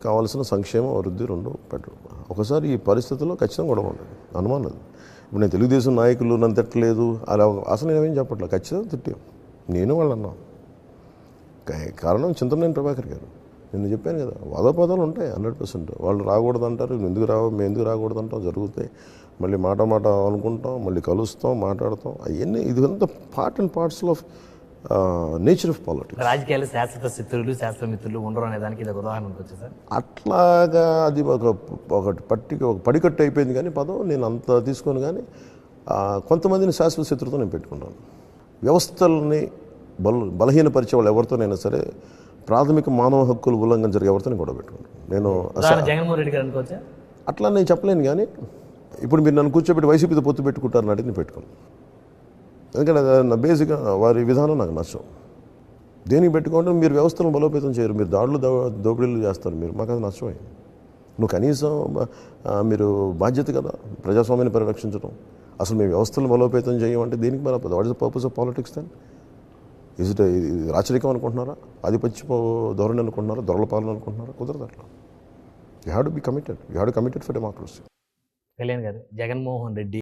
కావాల్సిన సంక్షేమం అభివృద్ధి రెండు పెట్టడం. ఒకసారి ఈ పరిస్థితుల్లో ఖచ్చితంగా గొడవ ఉండదు, అనుమానం లేదు. ఇప్పుడు నేను తెలుగుదేశం నాయకులు నన్ను తిట్టలేదు అలా అసలు నేనేం చెప్పట్లేదు, ఖచ్చితంగా తిట్టాం. నేను వాళ్ళు అన్నాం. కారణం చింతమనేని ప్రభాకర్ గారు. నేను చెప్పాను కదా, వాదోపదాలు ఉంటాయి 100%. వాళ్ళు రాకూడదు అంటారు, మేము ఎందుకు రాకూడదు అంటాం, జరుగుతాయి. మళ్ళీ మాట అనుకుంటాం, మళ్ళీ కలుస్తాం, మాట్లాడతాం. అవన్నీ ఇదంతా పార్ట్ అండ్ పార్ట్స్లో ఆఫ్ నేచర్ ఆఫ్ పాలిటిక్స్. రాజకీయాలు శాశ్వత శత్రువులు శాశ్వత మిత్రులు ఉండరు అనే దానికి ఇది ఒక ఉదాహరణ అనుకోవచ్చు సార్. అట్లాగా అది ఒక పడికట్టు అయిపోయింది. కానీ పదం నేను అంత తీసుకొని, కానీ కొంతమందిని శాశ్వత శత్రుతో నేను పెట్టుకున్నాను. వ్యవస్థల్ని బలహీనపరిచే వాళ్ళు ఎవరితోనైనా సరే, ప్రాథమిక మానవ హక్కుల ఉల్లంఘన జరిగే ఎవరితో నేను గొడవ పెట్టుకున్నాను. నేను జగన్మోహన్ రెడ్డి గారు అనుకోవచ్చా? అట్లా నేను చెప్పలేను. కానీ ఇప్పుడు మీరు నన్ను కూర్చోబెట్టి వైసీపీతో పొత్తు పెట్టుకుంటారని అడిగి నేను పెట్టుకున్నాను. ఎందుకంటే నా బేసిక్గా వారి విధానం నాకు నచ్చం. దేనికి పెట్టుకుంటే మీరు వ్యవస్థను బలోపేతం చేయరు, మీరు దోపిడీలు చేస్తారు, మాకు అది నచ్చమే. నువ్వు కనీసం మీరు బాధ్యత కదా ప్రజాస్వామ్యాన్ని పరిరక్షించడం. అసలు మీ వ్యవస్థలను బలోపేతం చేయమంటే దీనికి మరి what is the purpose of politics then? Is it రాచరికం అనుకుంటున్నారా, ఆధిపత్య ధోరణి అనుకుంటున్నారా, దొరల పాలన అనుకుంటున్నారా? కుదరదు అట్లా. You have to be committed, you have to committed for democracy. Kalyan గారు, జగన్మోహన్ రెడ్డి